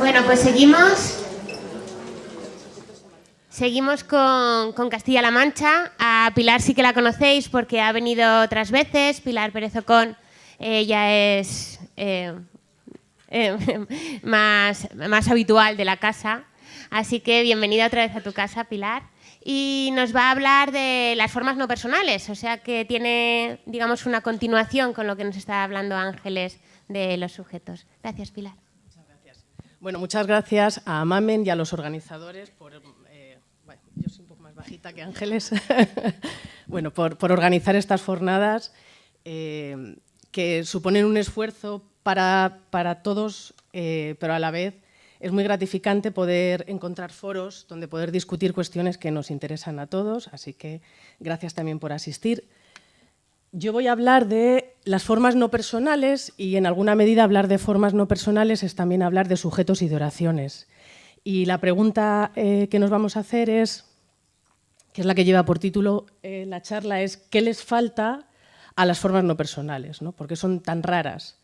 Bueno, pues seguimos con Castilla-La Mancha. A Pilar sí que la conocéis porque ha venido otras veces. Pilar Pérez Ocón ya es más habitual de la casa. Así que bienvenida otra vez a tu casa, Pilar. Y nos va a hablar de las formas no personales, o sea que tiene, digamos, una continuación con lo que nos está hablando Ángeles de los sujetos. Gracias, Pilar. Muchas gracias. Bueno, muchas gracias a Mamen y a los organizadores por... bueno, yo soy un poco más bajita que Ángeles. Bueno, por organizar estas jornadas que suponen un esfuerzo para todos, pero a la vez es muy gratificante poder encontrar foros donde poder discutir cuestiones que nos interesan a todos, así que gracias también por asistir. Yo voy a hablar de las formas no personales y en alguna medida hablar de formas no personales es también hablar de sujetos y de oraciones. Y la pregunta que nos vamos a hacer es, que es la que lleva por título la charla, es ¿qué les falta a las formas no personales? ¿No? ¿Por qué son tan raras?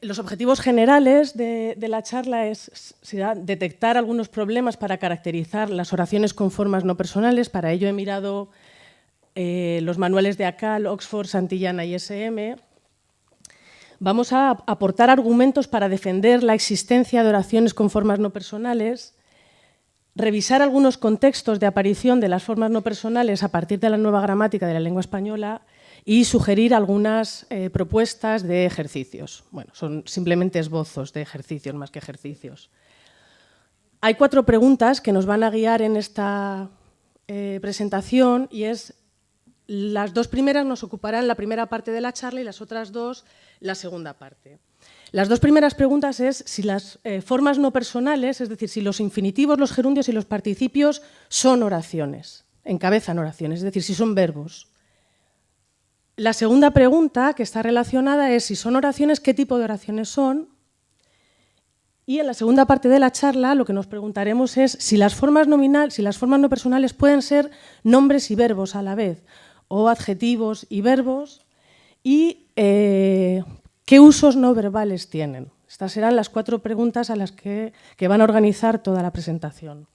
Los objetivos generales de la charla será detectar algunos problemas para caracterizar las oraciones con formas no personales. Para ello he mirado los manuales de ACAL, Oxford, Santillana y SM. Vamos a aportar argumentos para defender la existencia de oraciones con formas no personales, revisar algunos contextos de aparición de las formas no personales a partir de la nueva gramática de la lengua española y sugerir algunas propuestas de ejercicios. Bueno, son simplemente esbozos de ejercicios más que ejercicios. Hay 4 preguntas que nos van a guiar en esta presentación y las 2 primeras nos ocuparán la primera parte de la charla y las otras 2 la segunda parte. Las 2 primeras preguntas es si las formas no personales, es decir, si los infinitivos, los gerundios y los participios son oraciones, encabezan oraciones, es decir, si son verbos. La segunda pregunta, que está relacionada, es si son oraciones, qué tipo de oraciones son. Y en la segunda parte de la charla lo que nos preguntaremos es si las formas no personales pueden ser nombres y verbos a la vez, o adjetivos y verbos, y qué usos no verbales tienen. Estas serán las 4 preguntas a las que van a organizar toda la presentación.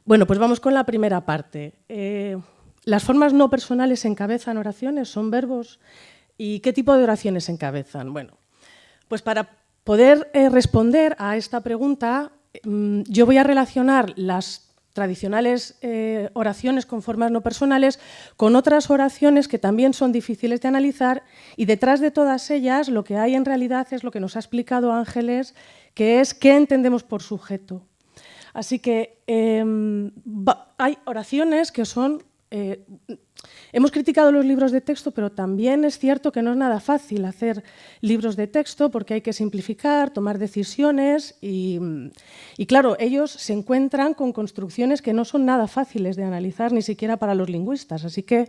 Bueno, pues vamos con la primera parte. ¿Las formas no personales encabezan oraciones? ¿Son verbos? ¿Y qué tipo de oraciones encabezan? Bueno, pues para poder responder a esta pregunta, yo voy a relacionar las tradicionales oraciones con formas no personales con otras oraciones que también son difíciles de analizar y detrás de todas ellas lo que hay en realidad es lo que nos ha explicado Ángeles, que es qué entendemos por sujeto. Así que hay oraciones que son... hemos criticado los libros de texto, pero también es cierto que no es nada fácil hacer libros de texto porque hay que simplificar, tomar decisiones y claro, ellos se encuentran con construcciones que no son nada fáciles de analizar ni siquiera para los lingüistas. Así que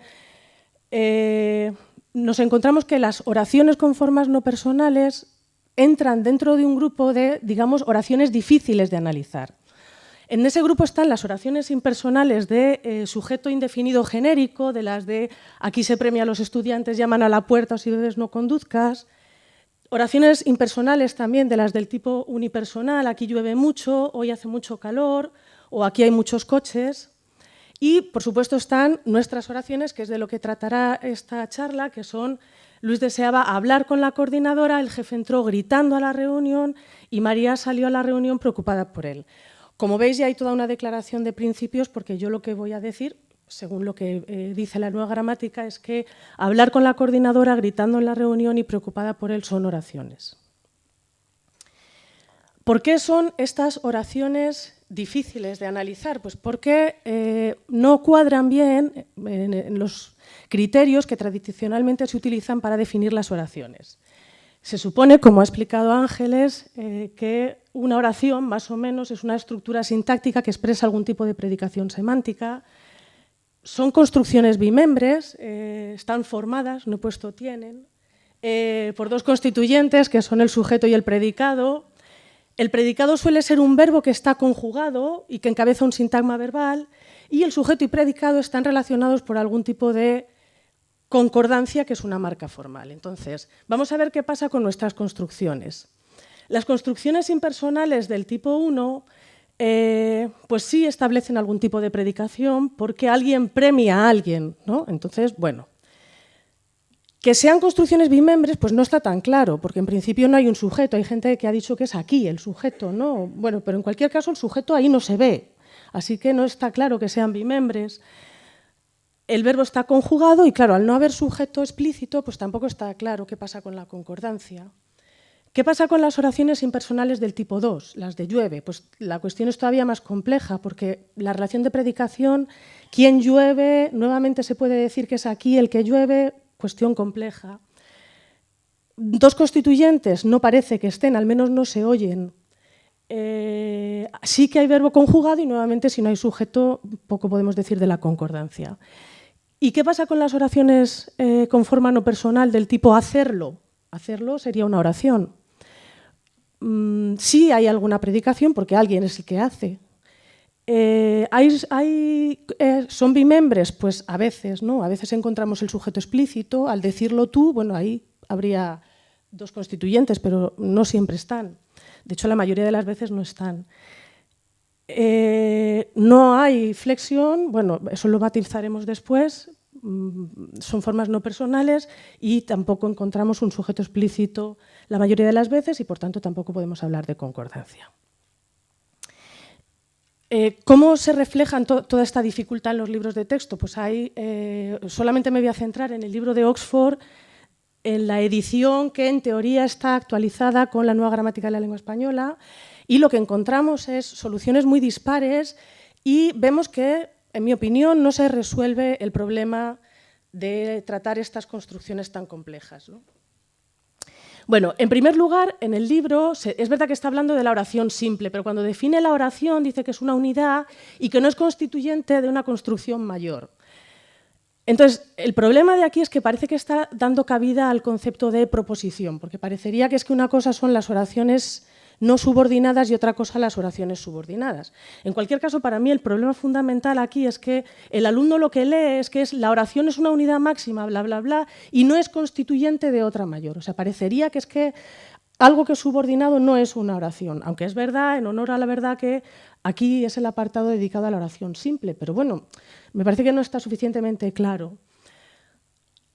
nos encontramos que las oraciones con formas no personales entran dentro de un grupo de, digamos, oraciones difíciles de analizar. En ese grupo están las oraciones impersonales de sujeto indefinido genérico, de las de aquí se premia a los estudiantes, llaman a la puerta o si bebes no conduzcas. Oraciones impersonales también de las del tipo unipersonal, aquí llueve mucho, hoy hace mucho calor o aquí hay muchos coches. Y, por supuesto, están nuestras oraciones, que es de lo que tratará esta charla, que son Luis deseaba hablar con la coordinadora, el jefe entró gritando a la reunión y María salió a la reunión preocupada por él. Como veis, ya hay toda una declaración de principios porque yo lo que voy a decir, según lo que dice la nueva gramática, es que hablar con la coordinadora gritando en la reunión y preocupada por él son oraciones. ¿Por qué son estas oraciones difíciles de analizar? Pues porque no cuadran bien en los criterios que tradicionalmente se utilizan para definir las oraciones. Se supone, como ha explicado Ángeles, que una oración, más o menos, es una estructura sintáctica que expresa algún tipo de predicación semántica. Son construcciones bimembres, están formadas, no he puesto tienen, por 2 constituyentes, que son el sujeto y el predicado. El predicado suele ser un verbo que está conjugado y que encabeza un sintagma verbal, y el sujeto y predicado están relacionados por algún tipo de concordancia, que es una marca formal. Entonces, vamos a ver qué pasa con nuestras construcciones. Las construcciones impersonales del tipo 1, pues sí establecen algún tipo de predicación porque alguien premia a alguien, ¿no? Entonces, bueno, que sean construcciones bimembres, pues no está tan claro, porque en principio no hay un sujeto. Hay gente que ha dicho que es aquí el sujeto, ¿no? Bueno, pero en cualquier caso el sujeto ahí no se ve, así que no está claro que sean bimembres. El verbo está conjugado y, claro, al no haber sujeto explícito, pues tampoco está claro qué pasa con la concordancia. ¿Qué pasa con las oraciones impersonales del tipo 2, las de llueve? Pues la cuestión es todavía más compleja, porque la relación de predicación, ¿quién llueve? Nuevamente se puede decir que es aquí el que llueve, cuestión compleja. Dos constituyentes no parece que estén, al menos no se oyen. Sí que hay verbo conjugado y nuevamente si no hay sujeto poco podemos decir de la concordancia. ¿Y qué pasa con las oraciones con forma no personal del tipo hacerlo? Hacerlo sería una oración. Sí hay alguna predicación porque alguien es el que hace. ¿Son bimembres? Pues a veces, ¿no? A veces encontramos el sujeto explícito. Al decirlo tú, bueno, ahí habría dos constituyentes, pero no siempre están. De hecho, la mayoría de las veces no están. No hay flexión, bueno, eso lo matizaremos después, son formas no personales y tampoco encontramos un sujeto explícito la mayoría de las veces y por tanto tampoco podemos hablar de concordancia. ¿Cómo se refleja toda esta dificultad en los libros de texto? Pues solamente me voy a centrar en el libro de Oxford, en la edición que en teoría está actualizada con la nueva gramática de la lengua española, y lo que encontramos es soluciones muy dispares y vemos que, en mi opinión, no se resuelve el problema de tratar estas construcciones tan complejas, ¿no? Bueno, en primer lugar, en el libro es verdad que está hablando de la oración simple, pero cuando define la oración dice que es una unidad y que no es constituyente de una construcción mayor. Entonces, el problema de aquí es que parece que está dando cabida al concepto de proposición, porque parecería que es que una cosa son las oraciones no subordinadas y otra cosa las oraciones subordinadas. En cualquier caso, para mí el problema fundamental aquí es que el alumno lo que lee es que la oración es una unidad máxima, bla, bla, bla, y no es constituyente de otra mayor. O sea, parecería que es que algo que es subordinado no es una oración, aunque es verdad, en honor a la verdad, que aquí es el apartado dedicado a la oración simple, pero bueno, me parece que no está suficientemente claro.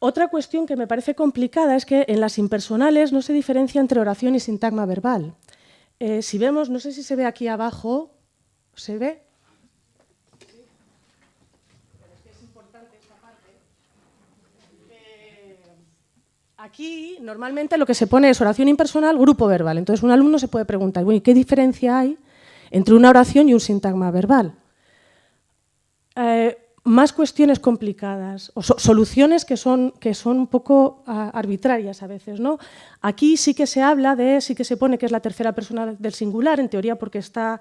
Otra cuestión que me parece complicada es que en las impersonales no se diferencia entre oración y sintagma verbal. Si vemos, no sé si se ve aquí abajo, ¿se ve? Sí. Pero es que es importante esta parte. Aquí normalmente lo que se pone es oración impersonal, grupo verbal. Entonces un alumno se puede preguntar, bueno, ¿y qué diferencia hay entre una oración y un sintagma verbal? Más cuestiones complicadas, o soluciones que son un poco arbitrarias a veces, ¿no? Aquí sí que se habla sí que se pone que es la tercera persona del singular, en teoría porque está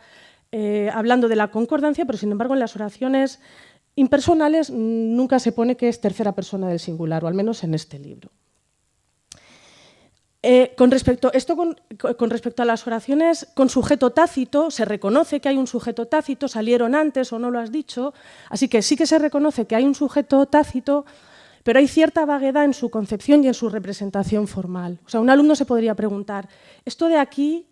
hablando de la concordancia, pero sin embargo en las oraciones impersonales nunca se pone que es tercera persona del singular, o al menos en este libro. Con respecto a las oraciones con sujeto tácito, se reconoce que hay un sujeto tácito, salieron antes o no lo has dicho, así que sí que se reconoce que hay un sujeto tácito, pero hay cierta vaguedad en su concepción y en su representación formal. O sea, un alumno se podría preguntar, ¿esto de aquí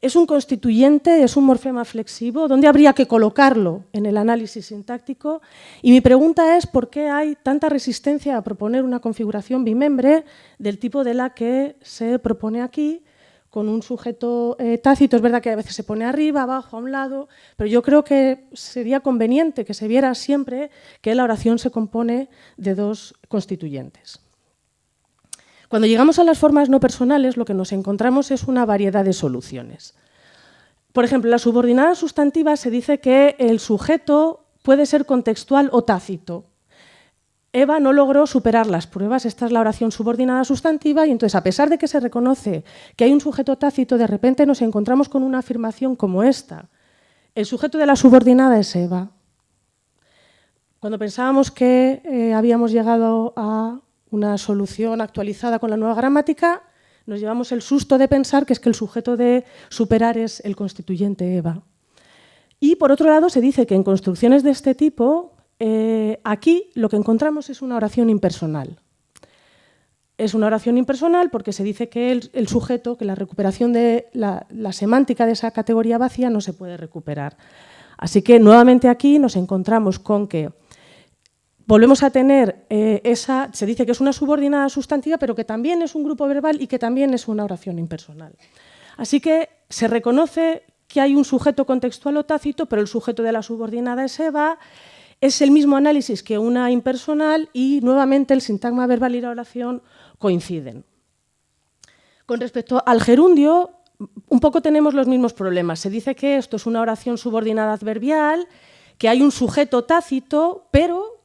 es un constituyente, es un morfema flexivo? ¿Dónde habría que colocarlo en el análisis sintáctico? Y mi pregunta es, ¿por qué hay tanta resistencia a proponer una configuración bimembre del tipo de la que se propone aquí, con un sujeto tácito? Es verdad que a veces se pone arriba, abajo, a un lado, pero yo creo que sería conveniente que se viera siempre que la oración se compone de dos constituyentes. Cuando llegamos a las formas no personales, lo que nos encontramos es una variedad de soluciones. Por ejemplo, en las subordinadas sustantivas se dice que el sujeto puede ser contextual o tácito. Eva no logró superar las pruebas, esta es la oración subordinada sustantiva, y entonces, a pesar de que se reconoce que hay un sujeto tácito, de repente nos encontramos con una afirmación como esta. El sujeto de la subordinada es Eva. Cuando pensábamos que habíamos llegado a una solución actualizada con la nueva gramática, nos llevamos el susto de pensar que es que el sujeto de superar es el constituyente Eva. Y por otro lado se dice que en construcciones de este tipo aquí lo que encontramos es una oración impersonal. Es una oración impersonal porque se dice que el sujeto, que la recuperación de la semántica de esa categoría vacía no se puede recuperar. Así que nuevamente aquí nos encontramos con que volvemos a tener se dice que es una subordinada sustantiva, pero que también es un grupo verbal y que también es una oración impersonal. Así que se reconoce que hay un sujeto contextual o tácito, pero el sujeto de la subordinada es Eva, es el mismo análisis que una impersonal y nuevamente el sintagma verbal y la oración coinciden. Con respecto al gerundio, un poco tenemos los mismos problemas. Se dice que esto es una oración subordinada adverbial, que hay un sujeto tácito, pero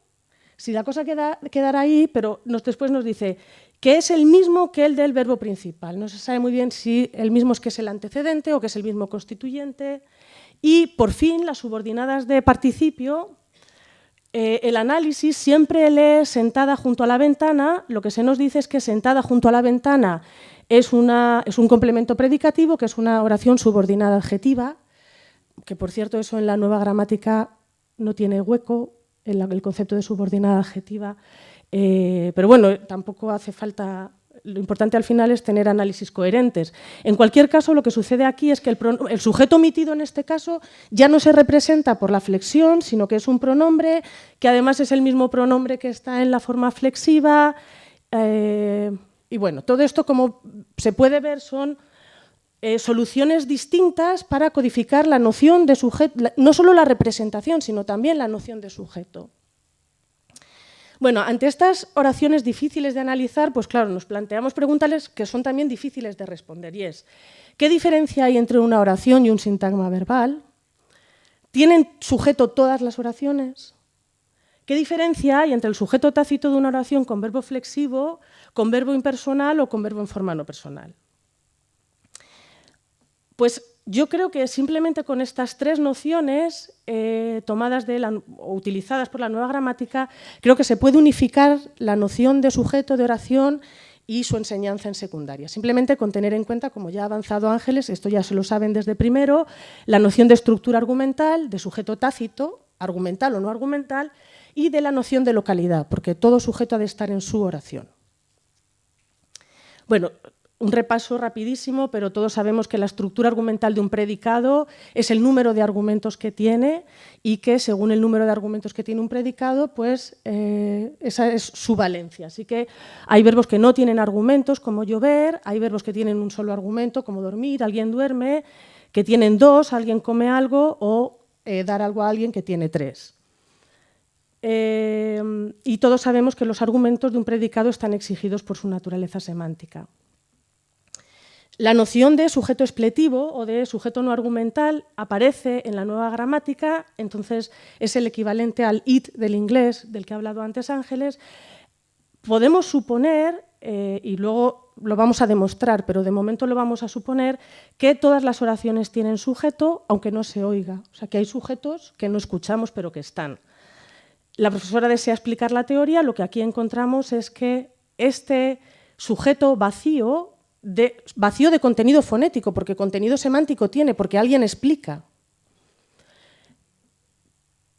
si la cosa quedara ahí, pero después nos dice que es el mismo que el del verbo principal. No se sabe muy bien si el mismo es que es el antecedente o que es el mismo constituyente. Y, por fin, las subordinadas de participio, el análisis siempre lee sentada junto a la ventana. Lo que se nos dice es que sentada junto a la ventana es un complemento predicativo, que es una oración subordinada adjetiva, que, por cierto, eso en la nueva gramática no tiene hueco, en el concepto de subordinada adjetiva. Pero bueno, tampoco hace falta. Lo importante al final es tener análisis coherentes. En cualquier caso, lo que sucede aquí es que el sujeto omitido en este caso ya no se representa por la flexión, sino que es un pronombre, que además es el mismo pronombre que está en la forma flexiva. Y bueno, todo esto, como se puede ver, son soluciones distintas para codificar la noción de sujeto, no solo la representación, sino también la noción de sujeto. Bueno, ante estas oraciones difíciles de analizar, pues claro, nos planteamos preguntas que son también difíciles de responder, y es, ¿qué diferencia hay entre una oración y un sintagma verbal? ¿Tienen sujeto todas las oraciones? ¿Qué diferencia hay entre el sujeto tácito de una oración con verbo flexivo, con verbo impersonal o con verbo en forma no personal? Pues yo creo que simplemente con estas tres nociones tomadas o utilizadas por la nueva gramática, creo que se puede unificar la noción de sujeto de oración y su enseñanza en secundaria. Simplemente con tener en cuenta, como ya ha avanzado Ángeles, esto ya se lo saben desde primero, la noción de estructura argumental, de sujeto tácito, argumental o no argumental, y de la noción de localidad, porque todo sujeto ha de estar en su oración. Bueno, un repaso rapidísimo, pero todos sabemos que la estructura argumental de un predicado es el número de argumentos que tiene y que según el número de argumentos que tiene un predicado, pues esa es su valencia. Así que hay verbos que no tienen argumentos, como llover, hay verbos que tienen un solo argumento, como dormir, alguien duerme, que tienen dos, alguien come algo, o dar algo a alguien que tiene tres. Y todos sabemos que los argumentos de un predicado están exigidos por su naturaleza semántica. La noción de sujeto expletivo o de sujeto no argumental aparece en la nueva gramática, entonces es el equivalente al it del inglés del que ha hablado antes Ángeles. Podemos suponer, y luego lo vamos a demostrar, pero de momento lo vamos a suponer, que todas las oraciones tienen sujeto, aunque no se oiga. O sea, que hay sujetos que no escuchamos, pero que están. La profesora desea explicar la teoría, lo que aquí encontramos es que este sujeto vacío de contenido fonético, porque contenido semántico tiene, porque alguien explica.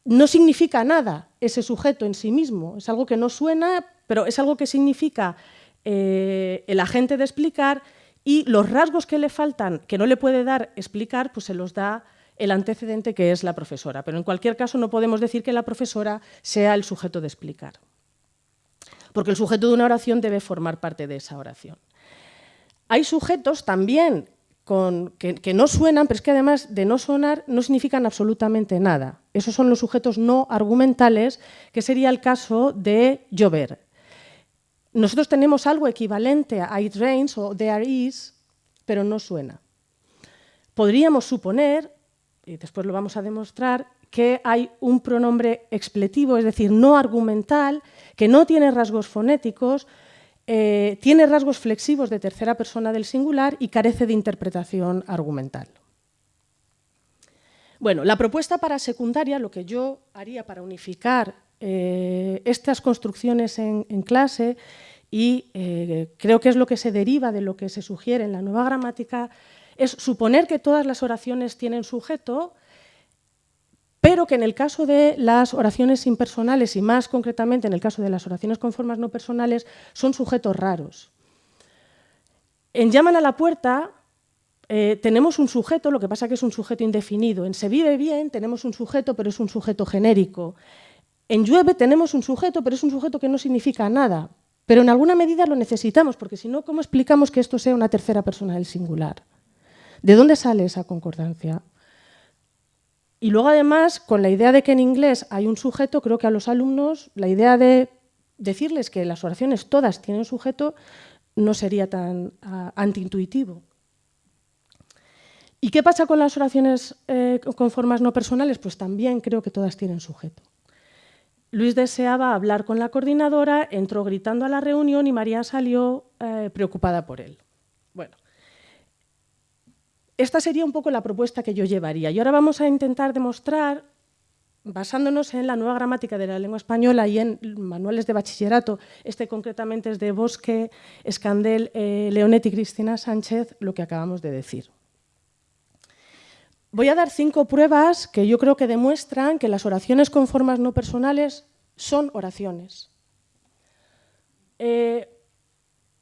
No significa nada ese sujeto en sí mismo, es algo que no suena, pero es algo que significa el agente de explicar, y los rasgos que le faltan, que no le puede dar explicar, pues se los da el antecedente, que es la profesora. Pero en cualquier caso no podemos decir que la profesora sea el sujeto de explicar, porque el sujeto de una oración debe formar parte de esa oración. Hay sujetos también que no suenan, pero es que además de no sonar no significan absolutamente nada. Esos son los sujetos no argumentales, que sería el caso de llover. Nosotros tenemos algo equivalente a it rains o there is, pero no suena. Podríamos suponer, y después lo vamos a demostrar, que hay un pronombre expletivo, es decir, no argumental, que no tiene rasgos fonéticos, tiene rasgos flexivos de tercera persona del singular y carece de interpretación argumental. Bueno, la propuesta para secundaria, lo que yo haría para unificar estas construcciones en clase, y creo que es lo que se deriva de lo que se sugiere en la nueva gramática, es suponer que todas las oraciones tienen sujeto, pero que en el caso de las oraciones impersonales y más concretamente en el caso de las oraciones con formas no personales son sujetos raros. En llaman a la puerta tenemos un sujeto, lo que pasa que es un sujeto indefinido. En se vive bien tenemos un sujeto, pero es un sujeto genérico. En llueve tenemos un sujeto, pero es un sujeto que no significa nada. Pero en alguna medida lo necesitamos, porque si no, ¿cómo explicamos que esto sea una tercera persona del singular? ¿De dónde sale esa concordancia? Y luego, además, con la idea de que en inglés hay un sujeto, creo que a los alumnos la idea de decirles que las oraciones todas tienen sujeto no sería tan antiintuitivo. ¿Y qué pasa con las oraciones con formas no personales? Pues también creo que todas tienen sujeto. Luis deseaba hablar con la coordinadora, entró gritando a la reunión y María salió preocupada por él. Bueno, esta sería un poco la propuesta que yo llevaría. Y ahora vamos a intentar demostrar, basándonos en la nueva gramática de la lengua española y en manuales de bachillerato, este concretamente es de Bosque, Escandel, Leonetti y Cristina Sánchez, lo que acabamos de decir. Voy a dar 5 pruebas que yo creo que demuestran que las oraciones con formas no personales son oraciones.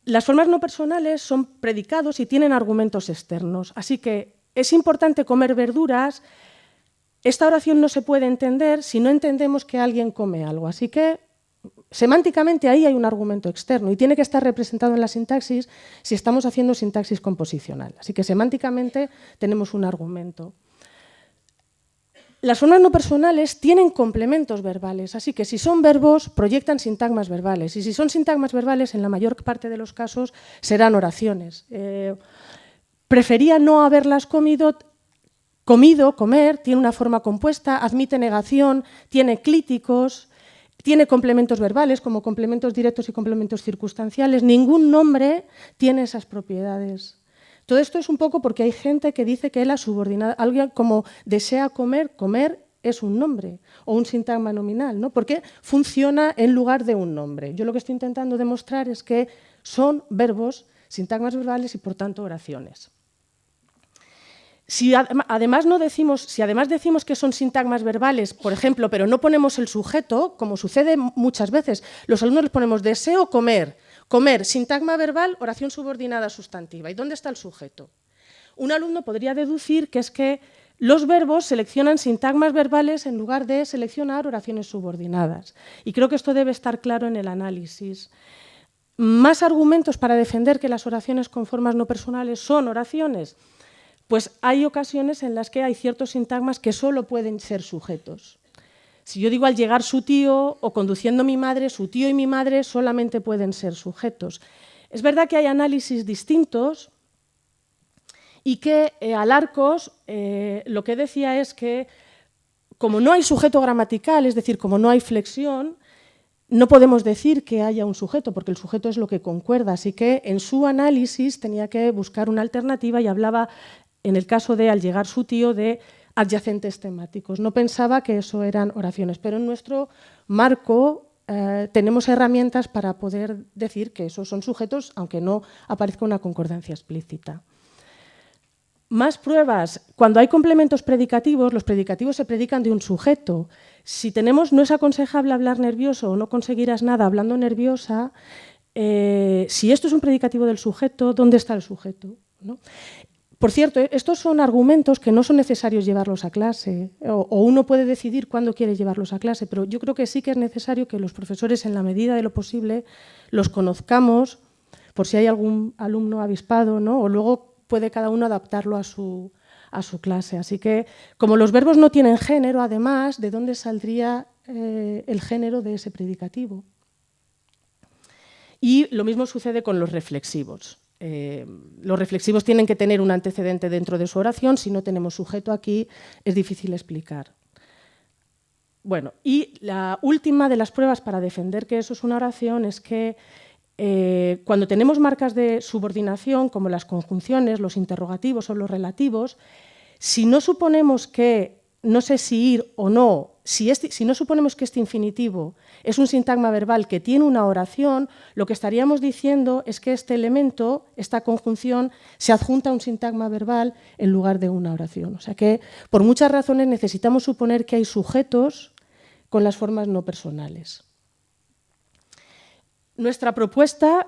Las formas no personales son predicados y tienen argumentos externos, así que es importante comer verduras. Esta oración no se puede entender si no entendemos que alguien come algo, así que semánticamente ahí hay un argumento externo y tiene que estar representado en la sintaxis si estamos haciendo sintaxis composicional. Así que semánticamente tenemos un argumento. Las formas no personales tienen complementos verbales, así que si son verbos proyectan sintagmas verbales y si son sintagmas verbales en la mayor parte de los casos serán oraciones. Prefería no haberlas comido. Comer, tiene una forma compuesta, admite negación, tiene clíticos, tiene complementos verbales como complementos directos y complementos circunstanciales. Ningún nombre tiene esas propiedades. Todo esto es un poco porque hay gente que dice que la subordinada, alguien como desea comer, comer es un nombre o un sintagma nominal, ¿no? Porque funciona en lugar de un nombre. Yo lo que estoy intentando demostrar es que son verbos, sintagmas verbales y por tanto oraciones. Si además decimos que son sintagmas verbales, por ejemplo, pero no ponemos el sujeto, como sucede muchas veces, los alumnos les ponemos deseo comer, comer, sintagma verbal, oración subordinada sustantiva. ¿Y dónde está el sujeto? Un alumno podría deducir que es que los verbos seleccionan sintagmas verbales en lugar de seleccionar oraciones subordinadas. Y creo que esto debe estar claro en el análisis. ¿Más argumentos para defender que las oraciones con formas no personales son oraciones? Pues hay ocasiones en las que hay ciertos sintagmas que solo pueden ser sujetos. Si yo digo al llegar su tío o conduciendo mi madre, su tío y mi madre solamente pueden ser sujetos. Es verdad que hay análisis distintos y que Alarcos lo que decía es que como no hay sujeto gramatical, es decir, como no hay flexión, no podemos decir que haya un sujeto, porque el sujeto es lo que concuerda. Así que en su análisis tenía que buscar una alternativa y hablaba, en el caso de al llegar su tío, de adyacentes temáticos. No pensaba que eso eran oraciones, pero en nuestro marco tenemos herramientas para poder decir que esos son sujetos, aunque no aparezca una concordancia explícita. Más pruebas. Cuando hay complementos predicativos, los predicativos se predican de un sujeto. Si tenemos no es aconsejable hablar nervioso o no conseguirás nada hablando nerviosa, si esto es un predicativo del sujeto, ¿dónde está el sujeto? ¿No? Por cierto, estos son argumentos que no son necesarios llevarlos a clase, o uno puede decidir cuándo quiere llevarlos a clase, pero yo creo que sí que es necesario que los profesores, en la medida de lo posible, los conozcamos, por si hay algún alumno avispado, ¿no? O luego puede cada uno adaptarlo a su clase. Así que, como los verbos no tienen género, además, ¿de dónde saldría el género de ese predicativo? Y lo mismo sucede con los reflexivos. Los reflexivos tienen que tener un antecedente dentro de su oración. Si no tenemos sujeto aquí, es difícil explicar. Bueno, y la última de las pruebas para defender que eso es una oración es que cuando tenemos marcas de subordinación, como las conjunciones, los interrogativos o los relativos, si no suponemos que no sé si ir o no si no suponemos que este infinitivo es un sintagma verbal que tiene una oración, lo que estaríamos diciendo es que este elemento, esta conjunción, se adjunta a un sintagma verbal en lugar de una oración. O sea que, por muchas razones, necesitamos suponer que hay sujetos con las formas no personales. Nuestra propuesta,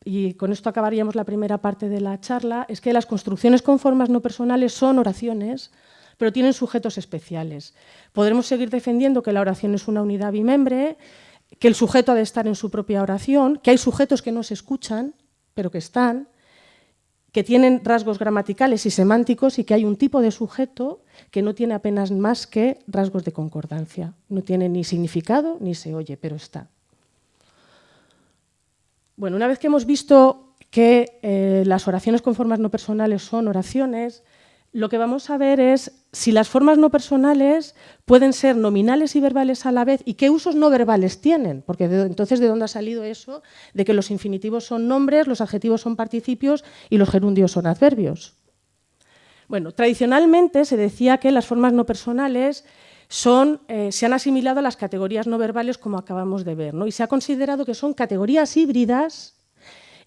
y con esto acabaríamos la primera parte de la charla, es que las construcciones con formas no personales son oraciones, pero tienen sujetos especiales. Podremos seguir defendiendo que la oración es una unidad bimembre, que el sujeto ha de estar en su propia oración, que hay sujetos que no se escuchan, pero que están, que tienen rasgos gramaticales y semánticos y que hay un tipo de sujeto que no tiene apenas más que rasgos de concordancia. No tiene ni significado ni se oye, pero está. Bueno, una vez que hemos visto que las oraciones con formas no personales son oraciones, lo que vamos a ver es si las formas no personales pueden ser nominales y verbales a la vez y qué usos no verbales tienen, porque entonces ¿de dónde ha salido eso de que los infinitivos son nombres, los adjetivos son participios y los gerundios son adverbios? Bueno, tradicionalmente se decía que las formas no personales se han asimilado a las categorías no verbales como acabamos de ver, ¿no? Y se ha considerado que son categorías híbridas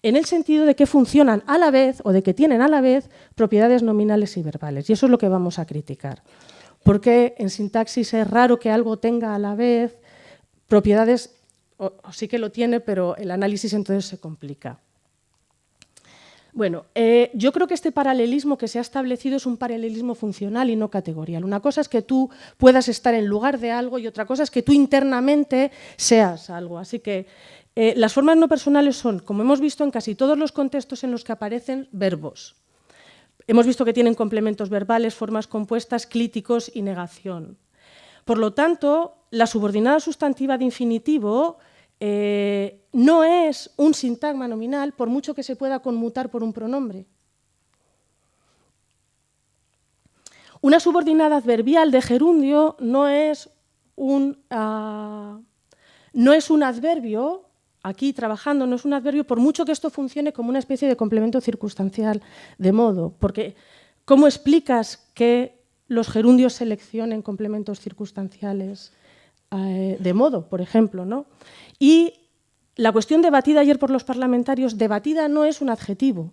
en el sentido de que funcionan a la vez o de que tienen a la vez propiedades nominales y verbales. Y eso es lo que vamos a criticar. Porque en sintaxis es raro que algo tenga a la vez propiedades, o sí que lo tiene, pero el análisis entonces se complica. Bueno, yo creo que este paralelismo que se ha establecido es un paralelismo funcional y no categorial. Una cosa es que tú puedas estar en lugar de algo y otra cosa es que tú internamente seas algo. Así que las formas no personales son, como hemos visto en casi todos los contextos en los que aparecen, verbos. Hemos visto que tienen complementos verbales, formas compuestas, clíticos y negación. Por lo tanto, la subordinada sustantiva de infinitivo no es un sintagma nominal, por mucho que se pueda conmutar por un pronombre. Una subordinada adverbial de gerundio no es un adverbio. Aquí trabajando no es un adverbio, por mucho que esto funcione como una especie de complemento circunstancial de modo, porque ¿cómo explicas que los gerundios seleccionen complementos circunstanciales de modo, por ejemplo, ¿no? Y la cuestión debatida ayer por los parlamentarios, debatida no es un adjetivo,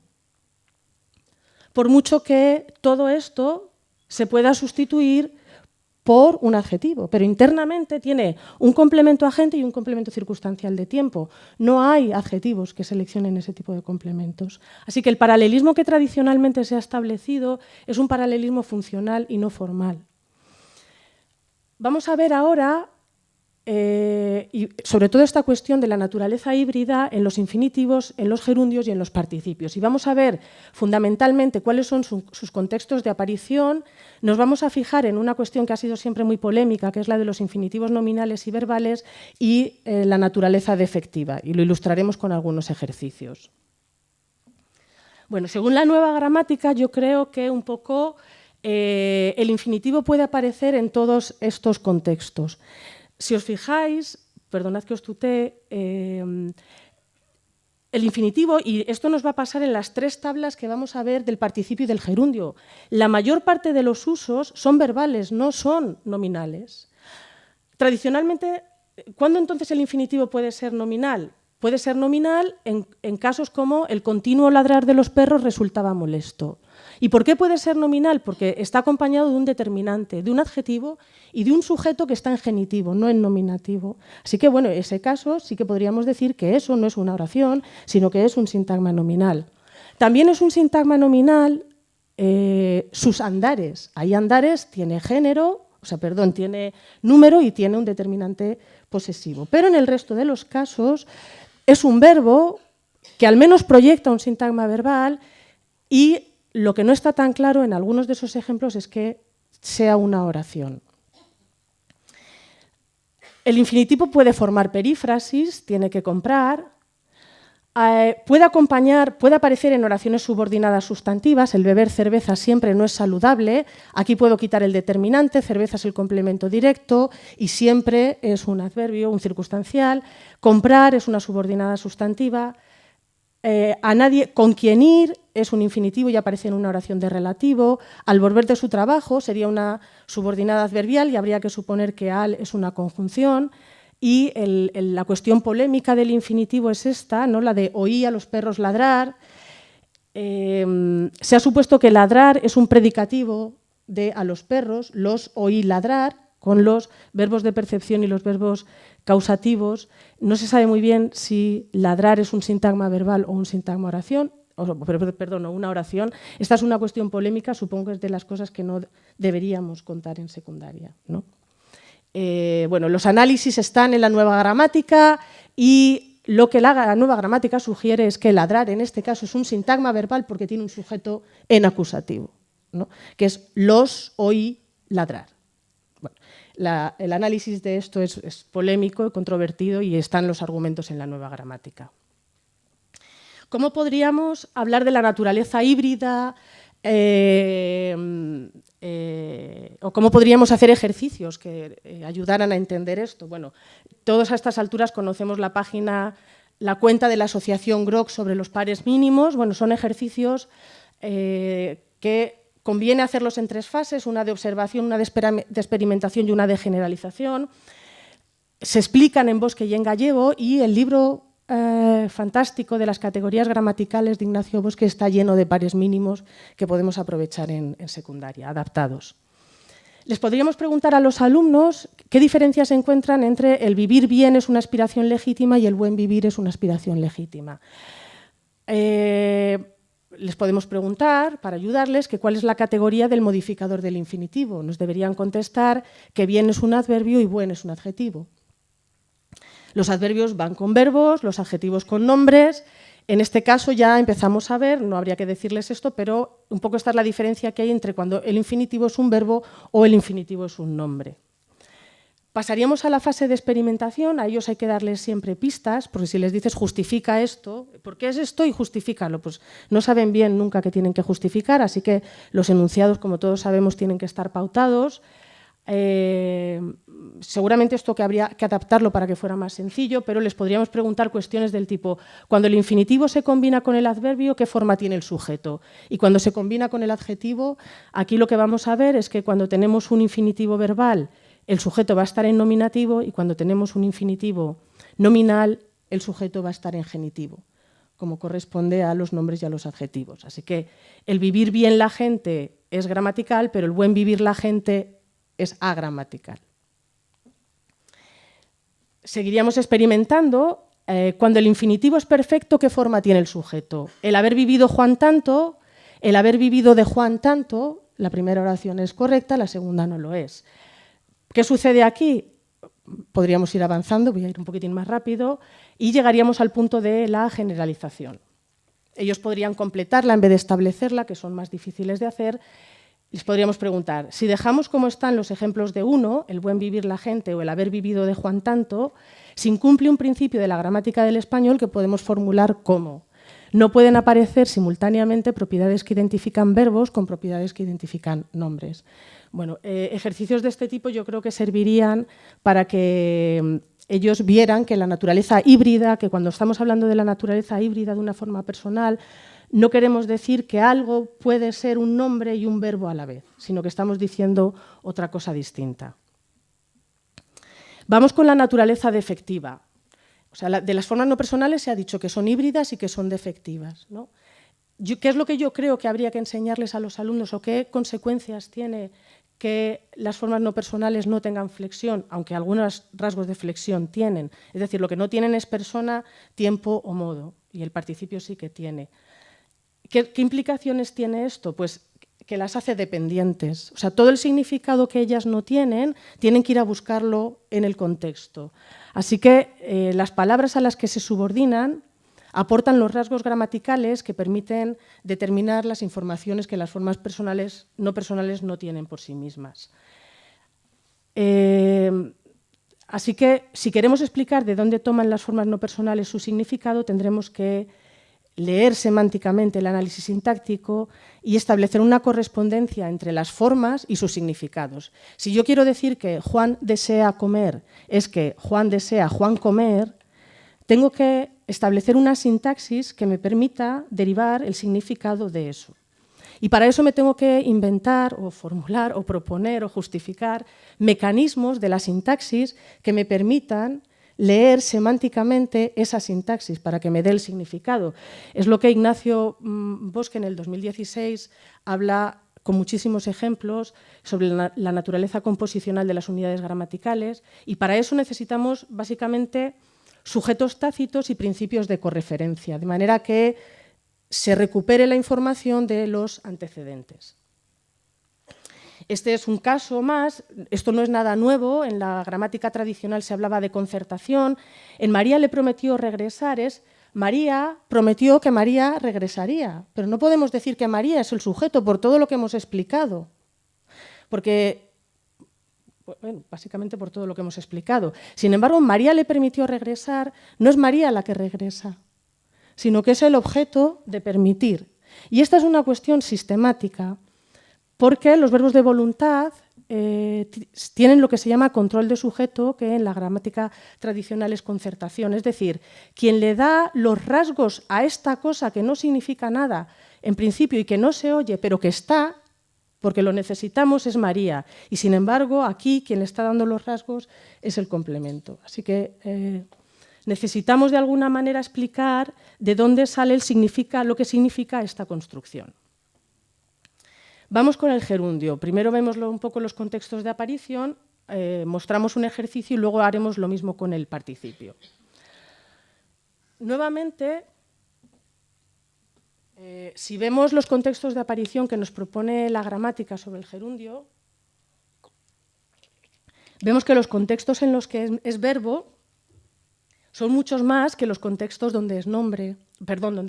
por mucho que todo esto se pueda sustituir por un adjetivo, pero internamente tiene un complemento agente y un complemento circunstancial de tiempo. No hay adjetivos que seleccionen ese tipo de complementos. Así que el paralelismo que tradicionalmente se ha establecido es un paralelismo funcional y no formal. Vamos a ver ahora, y sobre todo esta cuestión de la naturaleza híbrida en los infinitivos, en los gerundios y en los participios. Y vamos a ver fundamentalmente cuáles son sus contextos de aparición. Nos vamos a fijar en una cuestión que ha sido siempre muy polémica, que es la de los infinitivos nominales y verbales y la naturaleza defectiva. Y lo ilustraremos con algunos ejercicios. Bueno, según la nueva gramática, yo creo que un poco el infinitivo puede aparecer en todos estos contextos. Si os fijáis, perdonad que os tutee, el infinitivo, y esto nos va a pasar en las tres tablas que vamos a ver del participio y del gerundio. La mayor parte de los usos son verbales, no son nominales. Tradicionalmente, ¿cuándo entonces el infinitivo puede ser nominal? Puede ser nominal en casos como el continuo ladrar de los perros resultaba molesto. ¿Y por qué puede ser nominal? Porque está acompañado de un determinante, de un adjetivo y de un sujeto que está en genitivo, no en nominativo. Así que, bueno, en ese caso sí que podríamos decir que eso no es una oración, sino que es un sintagma nominal. También es un sintagma nominal sus andares. Hay andares, tiene género, tiene número y tiene un determinante posesivo. Pero en el resto de los casos es un verbo que al menos proyecta un sintagma verbal y lo que no está tan claro en algunos de esos ejemplos es que sea una oración. El infinitivo puede formar perífrasis, tiene que comprar, puede aparecer en oraciones subordinadas sustantivas, el beber cerveza siempre no es saludable, aquí puedo quitar el determinante, cerveza es el complemento directo y siempre es un adverbio, un circunstancial, comprar es una subordinada sustantiva, a nadie, con quien ir es un infinitivo y aparece en una oración de relativo. Al volver de su trabajo sería una subordinada adverbial y habría que suponer que al es una conjunción. Y la cuestión polémica del infinitivo es esta, ¿no? La de oí a los perros ladrar. Se ha supuesto que ladrar es un predicativo de a los perros, los oí ladrar, con los verbos de percepción y los verbos causativos. No se sabe muy bien si ladrar es un sintagma verbal o un sintagma oración, o una oración. Esta es una cuestión polémica, supongo que es de las cosas que no deberíamos contar en secundaria, ¿no? Bueno, los análisis están en la nueva gramática y lo que la nueva gramática sugiere es que ladrar en este caso es un sintagma verbal porque tiene un sujeto en acusativo, ¿no? Que es los oí ladrar. Bueno, el análisis de esto es polémico, controvertido y están los argumentos en la nueva gramática. ¿Cómo podríamos hablar de la naturaleza híbrida o cómo podríamos hacer ejercicios que ayudaran a entender esto? Bueno, todos a estas alturas conocemos la cuenta de la asociación Groq sobre los pares mínimos. Bueno, son ejercicios que conviene hacerlos en 3 fases, una de observación, una de experimentación y una de generalización. Se explican en Bosque y en Gallego y el libro fantástico de las categorías gramaticales de Ignacio Bosque está lleno de pares mínimos que podemos aprovechar en secundaria, adaptados. Les podríamos preguntar a los alumnos qué diferencias se encuentran entre el vivir bien es una aspiración legítima y el buen vivir es una aspiración legítima. Les podemos preguntar, para ayudarles, que cuál es la categoría del modificador del infinitivo. Nos deberían contestar que bien es un adverbio y buen es un adjetivo. Los adverbios van con verbos, los adjetivos con nombres. En este caso ya empezamos a ver, no habría que decirles esto, pero un poco esta es la diferencia que hay entre cuando el infinitivo es un verbo o el infinitivo es un nombre. Pasaríamos a la fase de experimentación. A ellos hay que darles siempre pistas, porque si les dices justifica esto, ¿por qué es esto? Y justifícalo. Pues no saben bien nunca qué tienen que justificar, así que los enunciados, como todos sabemos, tienen que estar pautados. Seguramente esto que habría que adaptarlo para que fuera más sencillo, pero les podríamos preguntar cuestiones del tipo: cuando el infinitivo se combina con el adverbio, ¿qué forma tiene el sujeto? Y cuando se combina con el adjetivo, aquí lo que vamos a ver es que cuando tenemos un infinitivo verbal, el sujeto va a estar en nominativo, y cuando tenemos un infinitivo nominal, el sujeto va a estar en genitivo, como corresponde a los nombres y a los adjetivos. Así que el vivir bien la gente es gramatical, pero el buen vivir la gente es agramatical. Seguiríamos experimentando. Cuando el infinitivo es perfecto, ¿qué forma tiene el sujeto? El haber vivido Juan tanto, el haber vivido de Juan tanto. La primera oración es correcta, la segunda no lo es. ¿Qué sucede aquí? Podríamos ir avanzando, voy a ir un poquitín más rápido, y llegaríamos al punto de la generalización. Ellos podrían completarla en vez de establecerla, que son más difíciles de hacer. Les podríamos preguntar, si dejamos como están los ejemplos de uno, el buen vivir la gente o el haber vivido de Juan tanto, se incumple un principio de la gramática del español que podemos formular como: no pueden aparecer simultáneamente propiedades que identifican verbos con propiedades que identifican nombres. Bueno, ejercicios de este tipo yo creo que servirían para que ellos vieran que la naturaleza híbrida, que cuando estamos hablando de la naturaleza híbrida de una forma personal, no queremos decir que algo puede ser un nombre y un verbo a la vez, sino que estamos diciendo otra cosa distinta. Vamos con la naturaleza defectiva. O sea, de las formas no personales se ha dicho que son híbridas y que son defectivas, ¿no? ¿Qué es lo que yo creo que habría que enseñarles a los alumnos o qué consecuencias tiene que las formas no personales no tengan flexión, aunque algunos rasgos de flexión tienen? Es decir, lo que no tienen es persona, tiempo o modo, y el participio sí que tiene. ¿Qué implicaciones tiene esto? Pues que las hace dependientes. O sea, todo el significado que ellas no tienen, tienen que ir a buscarlo en el contexto. Así que las palabras a las que se subordinan aportan los rasgos gramaticales que permiten determinar las informaciones que las formas no personales no tienen por sí mismas. Así que, si queremos explicar de dónde toman las formas no personales su significado, tendremos que leer semánticamente el análisis sintáctico y establecer una correspondencia entre las formas y sus significados. Si yo quiero decir que Juan desea comer es que Juan desea Juan comer, tengo que establecer una sintaxis que me permita derivar el significado de eso. Y para eso me tengo que inventar o formular o proponer o justificar mecanismos de la sintaxis que me permitan leer semánticamente esa sintaxis para que me dé el significado. Es lo que Ignacio Bosque en el 2016 habla con muchísimos ejemplos sobre la naturaleza composicional de las unidades gramaticales, y para eso necesitamos básicamente sujetos tácitos y principios de correferencia, de manera que se recupere la información de los antecedentes. Este es un caso más, esto no es nada nuevo, en la gramática tradicional se hablaba de concertación, en María le prometió regresar, María prometió que María regresaría, pero no podemos decir que María es el sujeto por todo lo que hemos explicado, porque, bueno, básicamente por todo lo que hemos explicado. Sin embargo, María le permitió regresar, no es María la que regresa, sino que es el objeto de permitir. Y esta es una cuestión sistemática, porque los verbos de voluntad tienen lo que se llama control de sujeto, que en la gramática tradicional es concertación. Es decir, quien le da los rasgos a esta cosa que no significa nada en principio y que no se oye, pero que está, porque lo necesitamos, es María. Y sin embargo, aquí quien le está dando los rasgos es el complemento. Así que necesitamos de alguna manera explicar de dónde sale lo que significa esta construcción. Vamos con el gerundio. Primero vemos un poco los contextos de aparición, mostramos un ejercicio y luego haremos lo mismo con el participio. Nuevamente, si vemos los contextos de aparición que nos propone la gramática sobre el gerundio, vemos que los contextos en los que es verbo son muchos más que los contextos donde es donde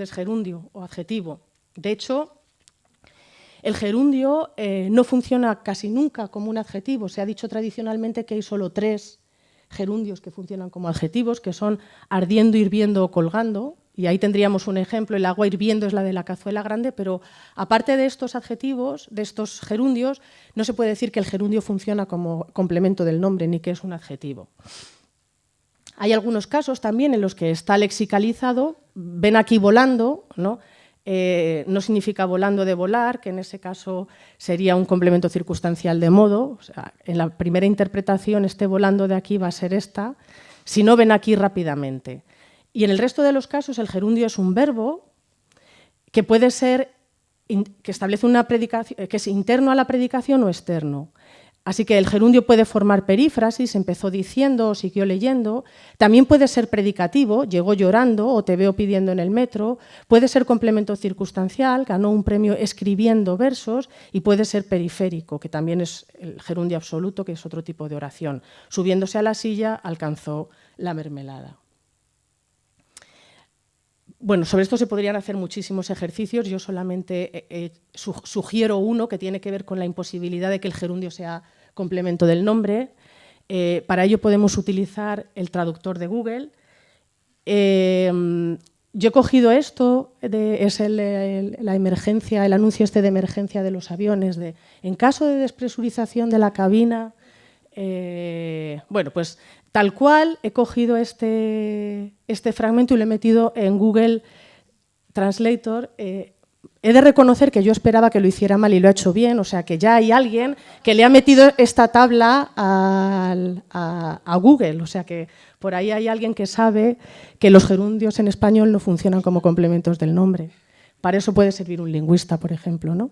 es gerundio o adjetivo. De hecho, el gerundio no funciona casi nunca como un adjetivo. Se ha dicho tradicionalmente que hay solo 3 gerundios que funcionan como adjetivos, que son ardiendo, hirviendo o colgando. Y ahí tendríamos un ejemplo, el agua hirviendo es la de la cazuela grande, pero aparte de estos adjetivos, de estos gerundios, no se puede decir que el gerundio funciona como complemento del nombre ni que es un adjetivo. Hay algunos casos también en los que está lexicalizado, ven aquí volando, ¿no? No significa volando de volar, que en ese caso sería un complemento circunstancial de modo. O sea, en la primera interpretación, este volando de aquí va a ser esta, si no ven aquí rápidamente. Y en el resto de los casos, el gerundio es un verbo que puede ser, que establece una predicación, que es interno a la predicación o externo. Así que el gerundio puede formar perífrasis, empezó diciendo o siguió leyendo. También puede ser predicativo, llegó llorando o te veo pidiendo en el metro. Puede ser complemento circunstancial, ganó un premio escribiendo versos. Y puede ser periférico, que también es el gerundio absoluto, que es otro tipo de oración. Subiéndose a la silla, alcanzó la mermelada. Bueno, sobre esto se podrían hacer muchísimos ejercicios. Yo solamente sugiero uno que tiene que ver con la imposibilidad de que el gerundio sea complemento del nombre. Para ello podemos utilizar el traductor de Google. Yo he cogido esto, es la emergencia, el anuncio de emergencia de los aviones, en caso de despresurización de la cabina. Bueno, pues tal cual he cogido este fragmento y lo he metido en Google Translator. He de reconocer que yo esperaba que lo hiciera mal y lo ha hecho bien, o sea que ya hay alguien que le ha metido esta tabla a Google, o sea que por ahí hay alguien que sabe que los gerundios en español no funcionan como complementos del nombre. Para eso puede servir un lingüista, por ejemplo, ¿no?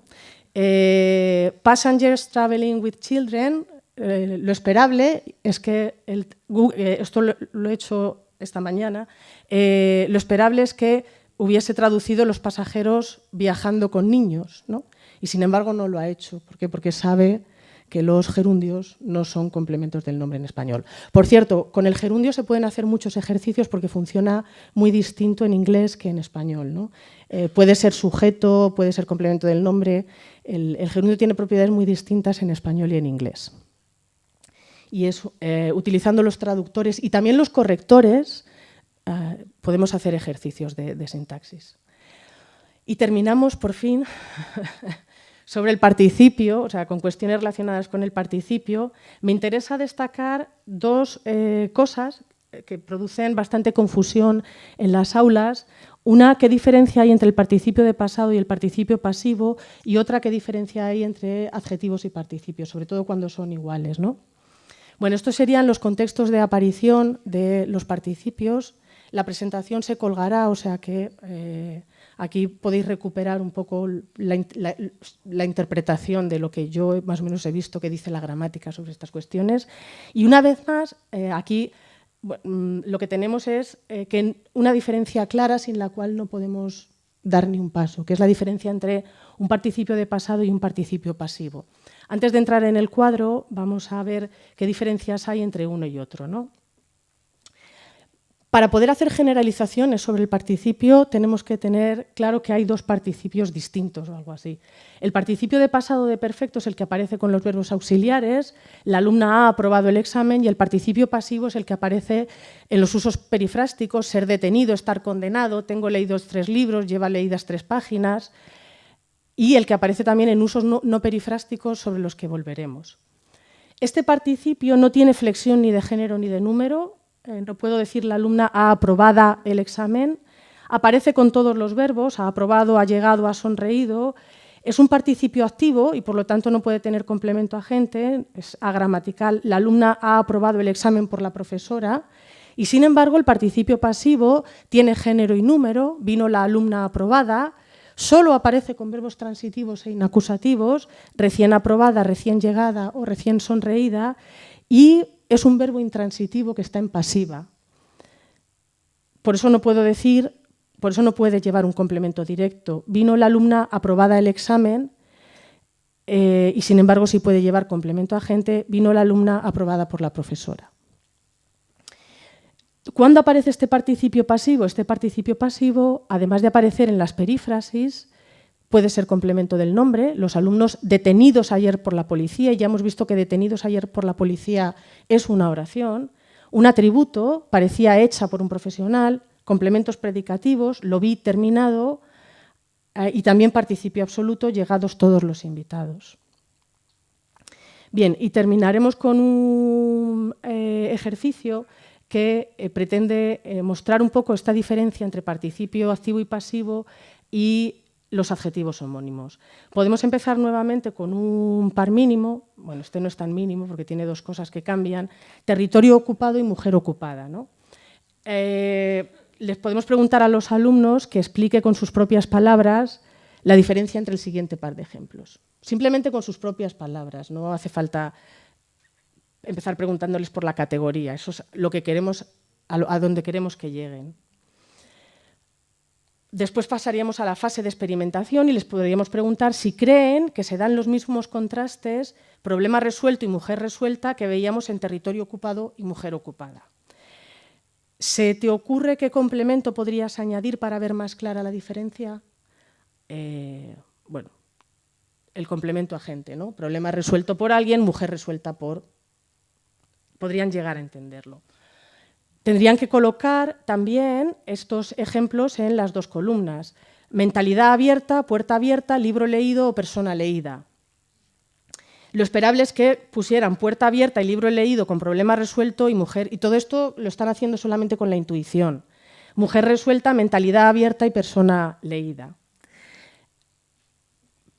Passengers traveling with children. Lo esperable es que, esto lo he hecho esta mañana, lo esperable es que hubiese traducido los pasajeros viajando con niños, ¿no? Y sin embargo no lo ha hecho. ¿Por qué? Porque sabe que los gerundios no son complementos del nombre en español. Por cierto, con el gerundio se pueden hacer muchos ejercicios porque funciona muy distinto en inglés que en español, ¿no? Puede ser sujeto, puede ser complemento del nombre. El gerundio tiene propiedades muy distintas en español y en inglés. Y eso, utilizando los traductores y también los correctores, podemos hacer ejercicios de sintaxis. Y terminamos, por fin, sobre el participio, o sea, con cuestiones relacionadas con el participio. Me interesa destacar 2 cosas que producen bastante confusión en las aulas. Una, ¿qué diferencia hay entre el participio de pasado y el participio pasivo? Y otra, ¿qué diferencia hay entre adjetivos y participios? Sobre todo cuando son iguales, ¿no? Bueno, estos serían los contextos de aparición de los participios. La presentación se colgará, o sea que aquí podéis recuperar un poco la interpretación de lo que yo más o menos he visto que dice la gramática sobre estas cuestiones. Y una vez más, aquí lo que tenemos es que una diferencia clara sin la cual no podemos dar ni un paso, que es la diferencia entre un participio de pasado y un participio pasivo. Antes de entrar en el cuadro, vamos a ver qué diferencias hay entre uno y otro, ¿no? Para poder hacer generalizaciones sobre el participio tenemos que tener claro que hay dos participios distintos o algo así. El participio de pasado de perfecto es el que aparece con los verbos auxiliares, la alumna ha aprobado el examen, y el participio pasivo es el que aparece en los usos perifrásticos, ser detenido, estar condenado, tengo leídos 3 libros, lleva leídas 3 páginas, y el que aparece también en usos no perifrásticos sobre los que volveremos. Este participio no tiene flexión ni de género ni de número. No puedo decir la alumna ha aprobado el examen, aparece con todos los verbos, ha aprobado, ha llegado, ha sonreído. Es un participio activo y por lo tanto no puede tener complemento agente, es agramatical. La alumna ha aprobado el examen por la profesora y sin embargo el participio pasivo tiene género y número, vino la alumna aprobada, solo aparece con verbos transitivos e inacusativos, recién aprobada, recién llegada o recién sonreída, y es un verbo intransitivo que está en pasiva. Por eso no puede llevar un complemento directo. Vino la alumna aprobada el examen y sin embargo sí puede llevar complemento agente, vino la alumna aprobada por la profesora. ¿Cuándo aparece este participio pasivo? Este participio pasivo, además de aparecer en las perífrasis, puede ser complemento del nombre. Los alumnos detenidos ayer por la policía, y ya hemos visto que detenidos ayer por la policía es una oración. Un atributo, parecía hecha por un profesional. Complementos predicativos, lo vi terminado. Y también participio absoluto, llegados todos los invitados. Bien, y terminaremos con un ejercicio que pretende mostrar un poco esta diferencia entre participio activo y pasivo y los adjetivos homónimos. Podemos empezar nuevamente con un par mínimo. Bueno, este no es tan mínimo porque tiene 2 cosas que cambian. Territorio ocupado y mujer ocupada, ¿no? Les podemos preguntar a los alumnos que explique con sus propias palabras la diferencia entre el siguiente par de ejemplos. Simplemente con sus propias palabras, no hace falta empezar preguntándoles por la categoría. Eso es lo que queremos, a donde queremos que lleguen. Después pasaríamos a la fase de experimentación y les podríamos preguntar si creen que se dan los mismos contrastes, problema resuelto y mujer resuelta, que veíamos en territorio ocupado y mujer ocupada. ¿Se te ocurre qué complemento podrías añadir para ver más clara la diferencia? Bueno, el complemento agente, ¿no? Problema resuelto por alguien, mujer resuelta por... Podrían llegar a entenderlo. Tendrían que colocar también estos ejemplos en las 2 columnas. Mentalidad abierta, puerta abierta, libro leído o persona leída. Lo esperable es que pusieran puerta abierta y libro leído con problema resuelto y mujer. Y todo esto lo están haciendo solamente con la intuición. Mujer resuelta, mentalidad abierta y persona leída.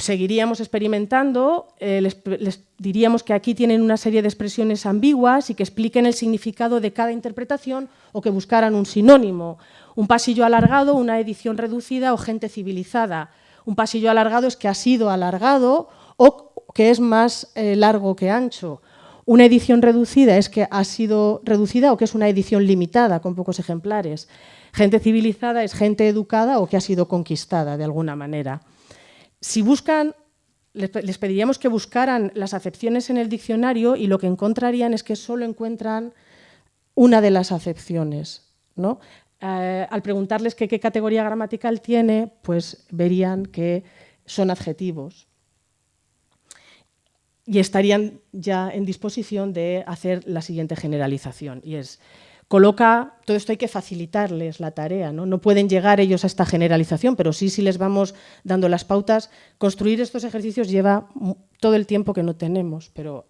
Seguiríamos experimentando, les diríamos que aquí tienen una serie de expresiones ambiguas y que expliquen el significado de cada interpretación o que buscaran un sinónimo. Un pasillo alargado, una edición reducida o gente civilizada. Un pasillo alargado es que ha sido alargado o que es más largo que ancho. Una edición reducida es que ha sido reducida o que es una edición limitada con pocos ejemplares. Gente civilizada es gente educada o que ha sido conquistada de alguna manera. Si buscan, les pediríamos que buscaran las acepciones en el diccionario y lo que encontrarían es que solo encuentran una de las acepciones, ¿no? Al preguntarles qué categoría gramatical tiene, pues verían que son adjetivos y estarían ya en disposición de hacer la siguiente generalización, y es: coloca, todo esto hay que facilitarles la tarea, ¿no? No pueden llegar ellos a esta generalización, pero sí, si les vamos dando las pautas. Construir estos ejercicios lleva todo el tiempo que no tenemos, pero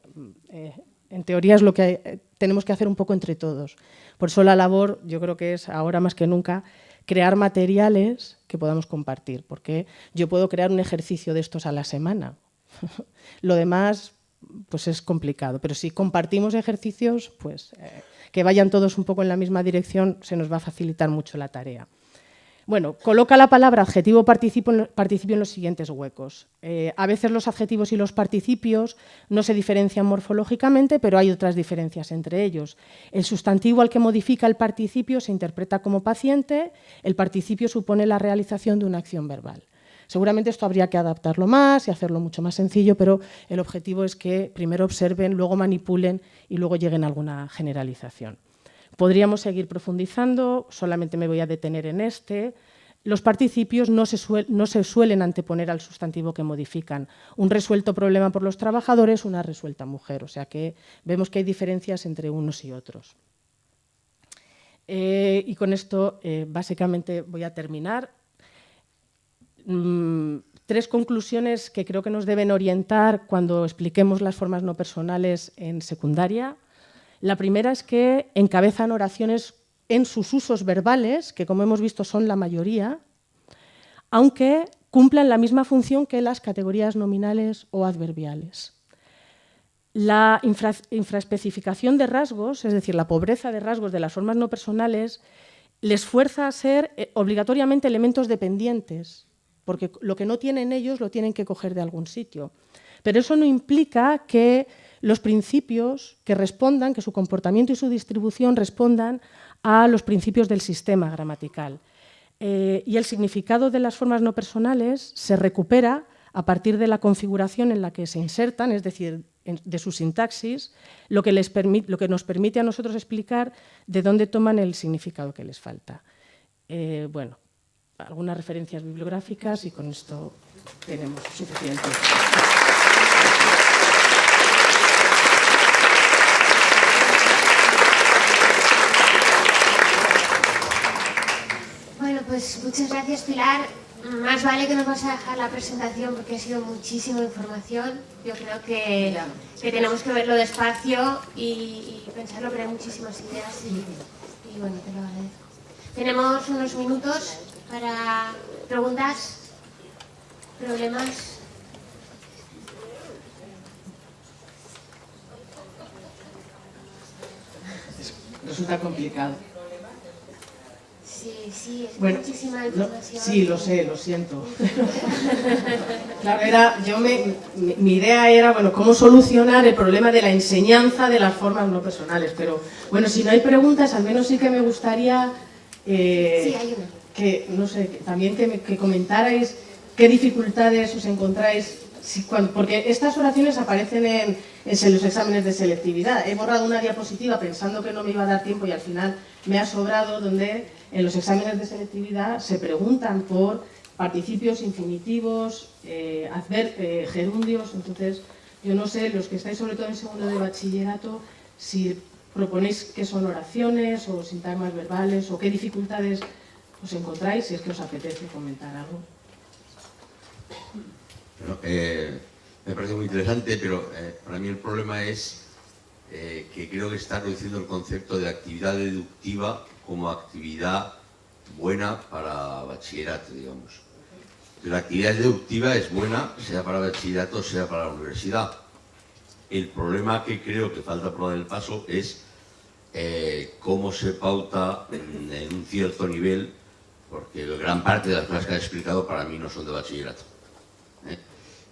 En teoría es lo que tenemos que hacer un poco entre todos. Por eso la labor, yo creo que es ahora más que nunca, crear materiales que podamos compartir, porque yo puedo crear un ejercicio de estos a la semana. Lo demás pues es complicado, pero si compartimos ejercicios, pues que vayan todos un poco en la misma dirección, se nos va a facilitar mucho la tarea. Bueno, coloca la palabra adjetivo participio en los siguientes huecos. A veces los adjetivos y los participios no se diferencian morfológicamente, pero hay otras diferencias entre ellos. El sustantivo al que modifica el participio se interpreta como paciente, el participio supone la realización de una acción verbal. Seguramente esto habría que adaptarlo más y hacerlo mucho más sencillo, pero el objetivo es que primero observen, luego manipulen y luego lleguen a alguna generalización. Podríamos seguir profundizando, solamente me voy a detener en este. Los participios no se suelen anteponer al sustantivo que modifican. Un resuelto problema por los trabajadores, una resuelta mujer. O sea que vemos que hay diferencias entre unos y otros. Y con esto básicamente voy a terminar. 3 conclusiones que creo que nos deben orientar cuando expliquemos las formas no personales en secundaria. La primera es que encabezan oraciones en sus usos verbales, que como hemos visto son la mayoría, aunque cumplan la misma función que las categorías nominales o adverbiales. La infraespecificación de rasgos, es decir, la pobreza de rasgos de las formas no personales, les fuerza a ser obligatoriamente elementos dependientes, porque lo que no tienen ellos lo tienen que coger de algún sitio. Pero eso no implica que los principios que respondan, que su comportamiento y su distribución respondan a los principios del sistema gramatical. Y el significado de las formas no personales se recupera a partir de la configuración en la que se insertan, es decir, de su sintaxis, lo que nos permite a nosotros explicar de dónde toman el significado que les falta. Bueno, algunas referencias bibliográficas y con esto tenemos suficiente. Bueno, pues muchas gracias, Pilar. Más vale que nos vas a dejar la presentación porque ha sido muchísima información. Yo creo que tenemos que verlo despacio y pensarlo, pero hay muchísimas ideas y bueno, te lo agradezco. Tenemos unos minutos para preguntas, problemas. Resulta complicado. Sí, es bueno, muchísima información. Sí, lo sé, lo siento. Claro, mi idea era, bueno, cómo solucionar el problema de la enseñanza de las formas no personales. Pero, bueno, si no hay preguntas, al menos sí que me gustaría sí, hay una. Que, no sé, también que comentarais qué dificultades os encontráis, porque estas oraciones aparecen en los exámenes de selectividad. He borrado una diapositiva pensando que no me iba a dar tiempo y al final me ha sobrado, donde en los exámenes de selectividad se preguntan por participios, infinitivos, gerundios. Entonces, yo no sé, los que estáis sobre todo en segundo de bachillerato, si proponéis qué son oraciones o sintagmas verbales o qué dificultades os encontráis, si es que os apetece comentar algo. Bueno, me parece muy interesante, pero para mí el problema es que creo que está reduciendo el concepto de actividad deductiva como actividad buena para bachillerato, digamos. La actividad deductiva es buena, sea para bachillerato, sea para la universidad. El problema que creo que falta por dar el paso es cómo se pauta en un cierto nivel, porque gran parte de las cosas que has explicado para mí no son de bachillerato.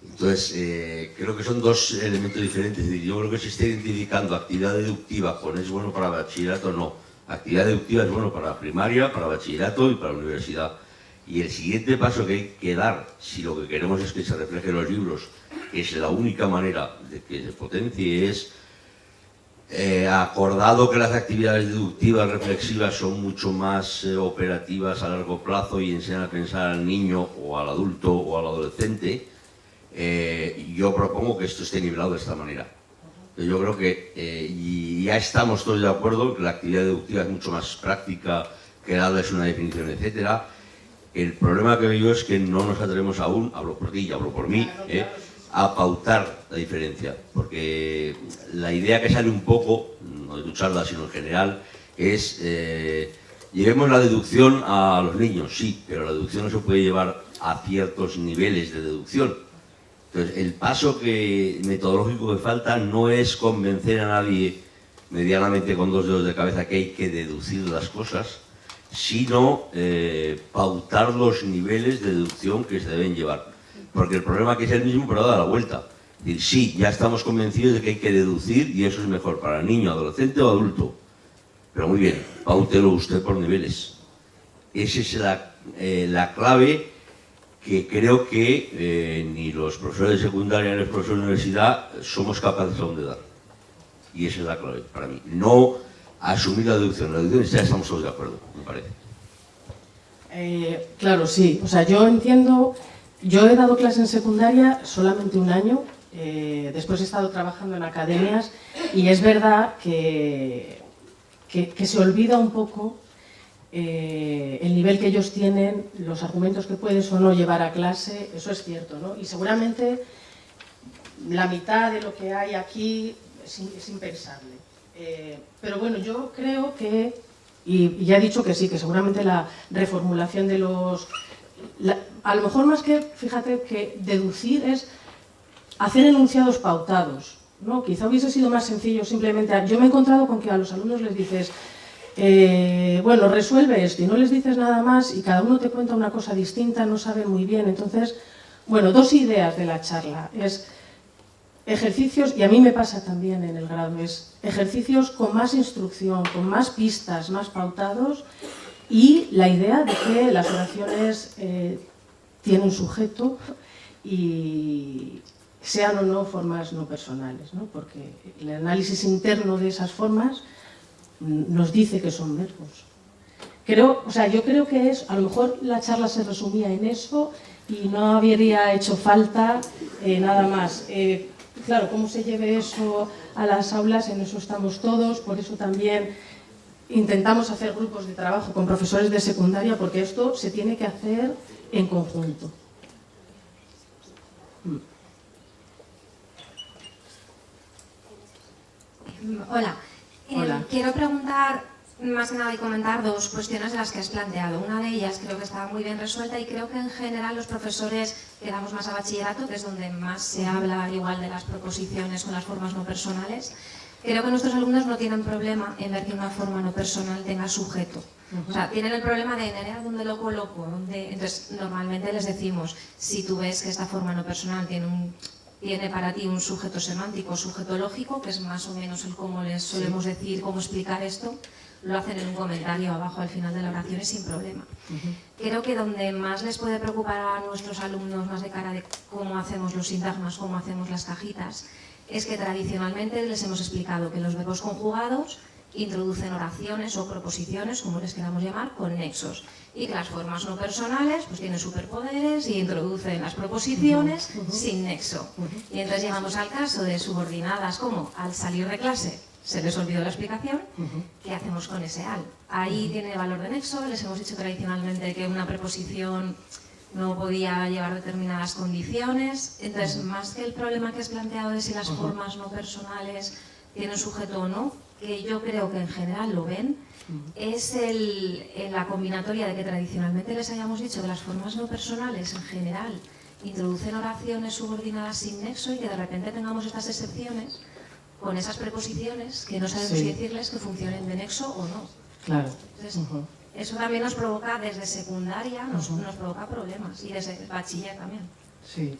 Entonces, creo que son 2 elementos diferentes. Es decir, yo creo que se está identificando actividad deductiva con es bueno para bachillerato, no. Actividad deductiva es bueno para primaria, para bachillerato y para la universidad. Y el siguiente paso que hay que dar, si lo que queremos es que se refleje en los libros, que es la única manera de que se potencie, es acordado que las actividades deductivas reflexivas son mucho más operativas a largo plazo y enseñan a pensar al niño o al adulto o al adolescente. Yo propongo que esto esté nivelado de esta manera. Yo creo que y ya estamos todos de acuerdo que la actividad deductiva es mucho más práctica, que darles una definición, etcétera. El problema que veo es que no nos atrevemos aún, hablo por ti y hablo por mí, a pautar la diferencia, porque la idea que sale un poco, no de tu charla sino en general, es llevemos la deducción a los niños, sí, pero la deducción no se puede llevar a ciertos niveles de deducción. Entonces, el paso metodológico que falta no es convencer a nadie medianamente con 2 dedos de cabeza que hay que deducir las cosas, sino pautar los niveles de deducción que se deben llevar. Porque el problema que es el mismo, pero da la vuelta. Es decir, sí, ya estamos convencidos de que hay que deducir y eso es mejor para niño, adolescente o adulto. Pero muy bien, páutelo usted por niveles. Esa es la clave que creo que ni los profesores de secundaria ni los profesores de universidad somos capaces aún de dar. Y esa es la clave para mí. No asumir la deducción. La deducción ya estamos todos de acuerdo, me parece. Claro, sí. O sea, yo entiendo... Yo he dado clase en secundaria solamente un año. Después he estado trabajando en academias y es verdad que se olvida un poco el nivel que ellos tienen, los argumentos que puedes o no llevar a clase, eso es cierto, ¿no? Y seguramente la mitad de lo que hay aquí es impensable. Pero bueno, yo creo que, y ya he dicho que sí, que seguramente la reformulación de los... a lo mejor más que, fíjate, que deducir es hacer enunciados pautados, ¿no? Quizá hubiese sido más sencillo simplemente... Yo me he encontrado con que a los alumnos les dices, bueno, resuelve esto, y no les dices nada más y cada uno te cuenta una cosa distinta, no saben muy bien. Entonces, bueno, 2 ideas de la charla. Es ejercicios, y a mí me pasa también en el grado, es ejercicios con más instrucción, con más pistas, más pautados, y la idea de que las oraciones tienen sujeto y sean o no formas no personales, ¿no? Porque el análisis interno de esas formas nos dice que son verbos. Yo creo que a lo mejor la charla se resumía en eso y no habría hecho falta nada más. Claro, cómo se lleve eso a las aulas, en eso estamos todos, por eso también intentamos hacer grupos de trabajo con profesores de secundaria, porque esto se tiene que hacer en conjunto. Hola. Hola. Quiero preguntar, más que nada, y comentar 2 cuestiones de las que has planteado. Una de ellas creo que estaba muy bien resuelta y creo que en general los profesores que damos más a bachillerato, que es donde más se habla igual de las proposiciones o las formas no personales, creo que nuestros alumnos no tienen problema en ver que una forma no personal tenga sujeto. O sea, tienen el problema de Nerea, ¿dónde lo coloco? Entonces, normalmente les decimos, si tú ves que esta forma no personal tiene para ti un sujeto semántico o sujeto lógico, que es más o menos el cómo les solemos decir, cómo explicar esto, lo hacen en un comentario abajo al final de la oración y sin problema. Creo que donde más les puede preocupar a nuestros alumnos, más de cara de cómo hacemos los sintagmas, cómo hacemos las cajitas, es que tradicionalmente les hemos explicado que los verbos conjugados introducen oraciones o proposiciones, como les queramos llamar, con nexos. Y que las formas no personales pues tienen superpoderes y introducen las proposiciones sin nexo. Y entonces llegamos al caso de subordinadas como al salir de clase se les olvidó la explicación, ¿qué hacemos con ese al? Ahí tiene valor de nexo, les hemos dicho tradicionalmente que una preposición no podía llevar determinadas condiciones. Entonces, más que el problema que has planteado de si las formas no personales tienen sujeto o no, que yo creo que en general lo ven, es la combinatoria de que tradicionalmente les hayamos dicho que las formas no personales en general introducen oraciones subordinadas sin nexo y que de repente tengamos estas excepciones con esas preposiciones que no sabemos si decirles que funcionen de nexo o no. Claro. Entonces, eso también nos provoca desde secundaria, nos provoca problemas y desde el bachiller también. Sí.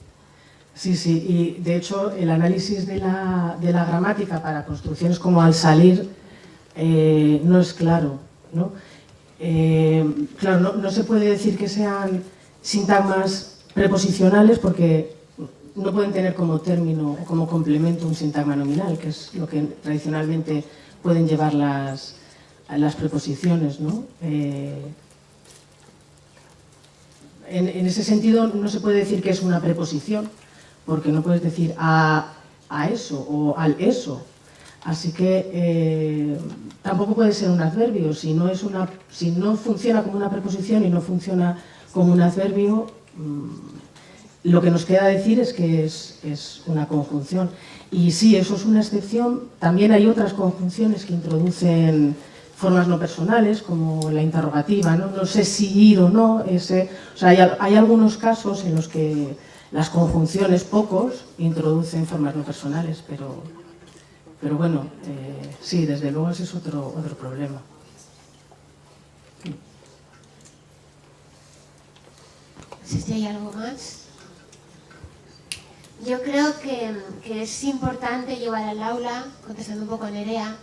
Sí, y de hecho el análisis de la gramática para construcciones como al salir no es claro, ¿no? Claro, no se puede decir que sean sintagmas preposicionales porque no pueden tener como término o como complemento un sintagma nominal, que es lo que tradicionalmente pueden llevar las preposiciones, ¿no? En ese sentido no se puede decir que es una preposición, porque no puedes decir a eso o al eso. Así que tampoco puede ser un adverbio. Si no funciona como una preposición y no funciona como un adverbio, Lo que nos queda decir es que es una conjunción. Y sí, eso es una excepción. También hay otras conjunciones que introducen formas no personales, como la interrogativa, ¿no? No sé si ir o no. O sea, hay algunos casos en los que las conjunciones, pocos, introducen formas no personales, pero bueno, sí, desde luego ese es otro problema. No sé si hay algo más. Yo creo que es importante llevar al aula, contestando un poco a Nerea,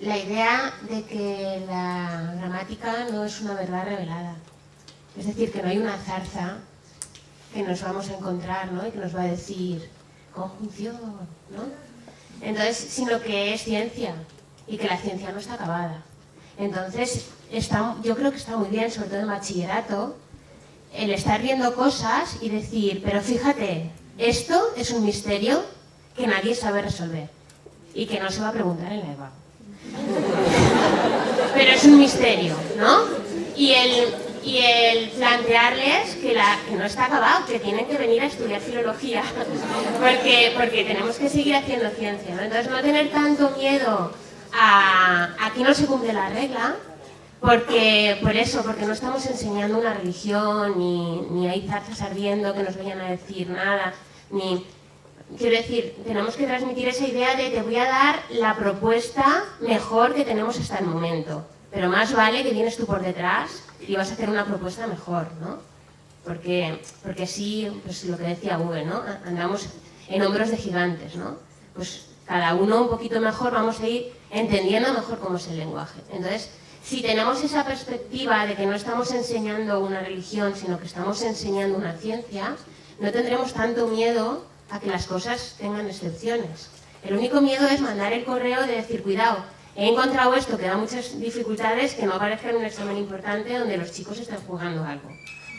la idea de que la gramática no es una verdad revelada. Es decir, que no hay una zarza que nos vamos a encontrar, ¿no? Y que nos va a decir conjunción, ¿no? Entonces, sino que es ciencia y que la ciencia no está acabada. Entonces, yo creo que está muy bien, sobre todo en bachillerato, el estar viendo cosas y decir, pero fíjate, esto es un misterio que nadie sabe resolver y que no se va a preguntar en la EVA. Pero es un misterio, ¿no? Y el plantearles que no está acabado, que tienen que venir a estudiar filología, porque tenemos que seguir haciendo ciencia, ¿no? Entonces, no tener tanto miedo a aquí no se cumple la regla, porque no estamos enseñando una religión, ni hay zarzas ardiendo que nos vayan a decir nada, quiero decir, tenemos que transmitir esa idea de te voy a dar la propuesta mejor que tenemos hasta el momento, pero más vale que vienes tú por detrás y vas a hacer una propuesta mejor, ¿no? Porque así, pues lo que decía Uwe, ¿no? Andamos en hombros de gigantes, ¿no? Pues cada uno un poquito mejor vamos a ir entendiendo mejor cómo es el lenguaje. Entonces, si tenemos esa perspectiva de que no estamos enseñando una religión, sino que estamos enseñando una ciencia, no tendremos tanto miedo a que las cosas tengan excepciones. El único miedo es mandar el correo de decir, cuidado, he encontrado esto que da muchas dificultades, que no aparezca en un examen importante donde los chicos están jugando algo,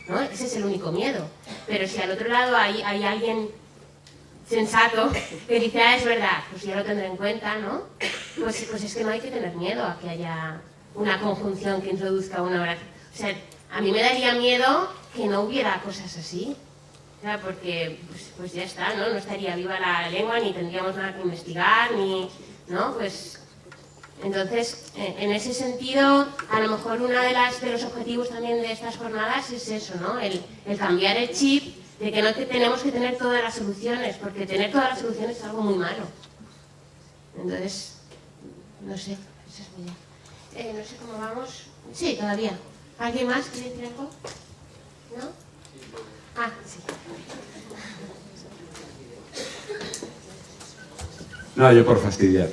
¿no? Ese es el único miedo. Pero si al otro lado hay alguien sensato que dice, es verdad, pues ya lo tendré en cuenta, ¿no? Pues es que no hay que tener miedo a que haya una conjunción que introduzca una oración. O sea, a mí me daría miedo que no hubiera cosas así. O sea, porque pues ya está, ¿no? No estaría viva la lengua, ni tendríamos nada que investigar, ¿no? Pues entonces, en ese sentido, a lo mejor uno de los objetivos también de estas jornadas es eso, ¿no? El cambiar el chip de que no tenemos que tener todas las soluciones, porque tener todas las soluciones es algo muy malo. Entonces, no sé, esa es mi idea. No sé cómo vamos. Sí, todavía. ¿Alguien más quiere decir algo? ¿No? Ah, sí. No, yo por fastidiar.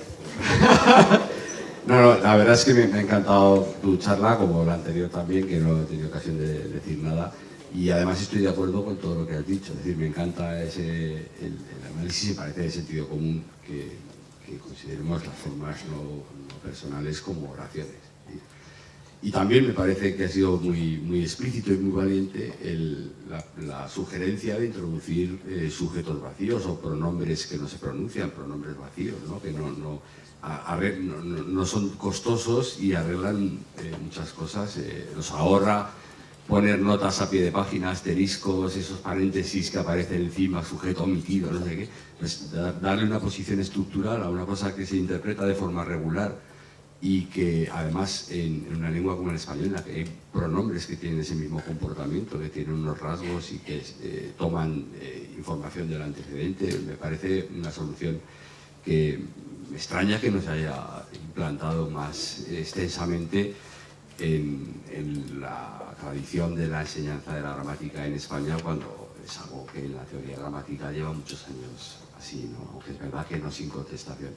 No, la verdad es que me ha encantado tu charla, como la anterior también, que no he tenido ocasión de decir nada. Y además estoy de acuerdo con todo lo que has dicho. Es decir, me encanta el análisis, me parece de sentido común que consideremos las formas no personales como oraciones. Y también me parece que ha sido muy explícito y muy valiente la sugerencia de introducir sujetos vacíos o pronombres que no se pronuncian, pronombres vacíos, ¿no? Que no son costosos y arreglan muchas cosas, nos ahorra poner notas a pie de página, asteriscos, esos paréntesis que aparecen encima, sujeto omitido, no sé qué, pues darle una posición estructural a una cosa que se interpreta de forma regular y que además en una lengua como el español, en la que hay pronombres que tienen ese mismo comportamiento, que tienen unos rasgos y que toman información del antecedente, me parece una solución que me extraña que no se haya implantado más extensamente en la tradición de la enseñanza de la gramática en España, cuando es algo que en la teoría gramática lleva muchos años así, ¿no? Aunque es verdad que no sin contestación.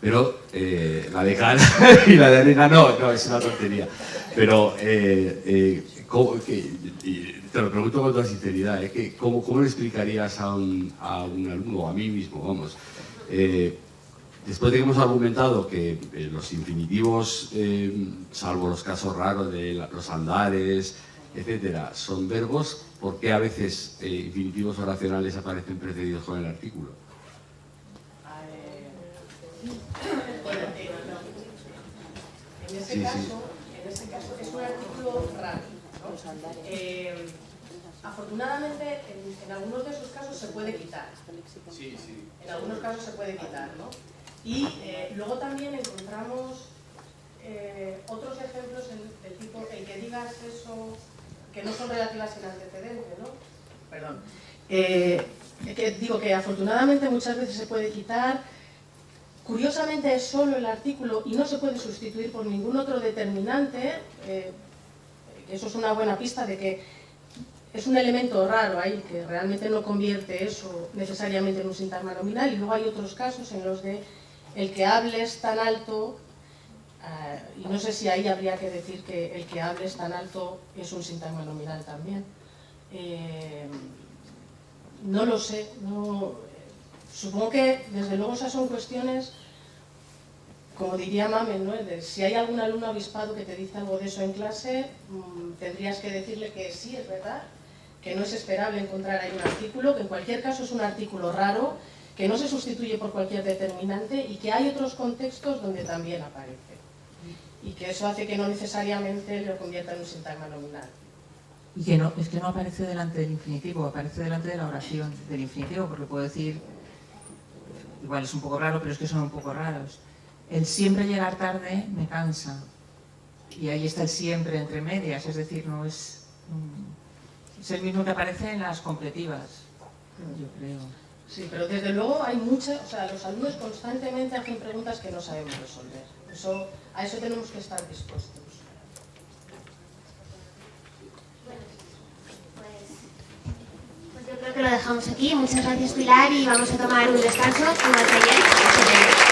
Pero la de cal y la de arena no, es una tontería. Pero te lo pregunto con toda sinceridad, ¿cómo le explicarías a un alumno, o a mí mismo, vamos, después de que hemos argumentado que los infinitivos, salvo los casos raros de los andares, etcétera, son verbos, ¿por qué a veces infinitivos oracionales aparecen precedidos con el artículo? En ese caso es un artículo raro, ¿no? Afortunadamente, en algunos de esos casos se puede quitar. Sí, sí. En algunos casos se puede quitar, ¿no? Y luego también encontramos otros ejemplos del tipo, el que digas eso, que no son relativas al antecedente, ¿no? Perdón. Que digo que afortunadamente muchas veces se puede quitar. Curiosamente es solo el artículo y no se puede sustituir por ningún otro determinante. Eso es una buena pista de que es un elemento raro ahí que realmente no convierte eso necesariamente en un sintagma nominal. Y luego hay otros casos en los de el que hables tan alto, y no sé si ahí habría que decir que el que hables tan alto es un sintagma nominal también. No lo sé, supongo que desde luego esas son cuestiones, como diría Mamen, ¿no? Si hay algún alumno avispado que te dice algo de eso en clase, tendrías que decirle que sí, es verdad, que no es esperable encontrar ahí un artículo, que en cualquier caso es un artículo raro, que no se sustituye por cualquier determinante y que hay otros contextos donde también aparece. Y que eso hace que no necesariamente lo convierta en un sintagma nominal. Y que no, es que no aparece delante del infinitivo, aparece delante de la oración del infinitivo, porque puedo decir, igual es un poco raro, pero es que son un poco raros. El siempre llegar tarde me cansa. Y ahí está el siempre entre medias, es decir, no es... Es el mismo que aparece en las completivas, yo creo. Sí, pero desde luego hay muchas, o sea, los alumnos constantemente hacen preguntas que no sabemos resolver. A eso tenemos que estar dispuestos. Pues yo creo que lo dejamos aquí. Muchas gracias, Pilar, y vamos a tomar un descanso igual que ayer.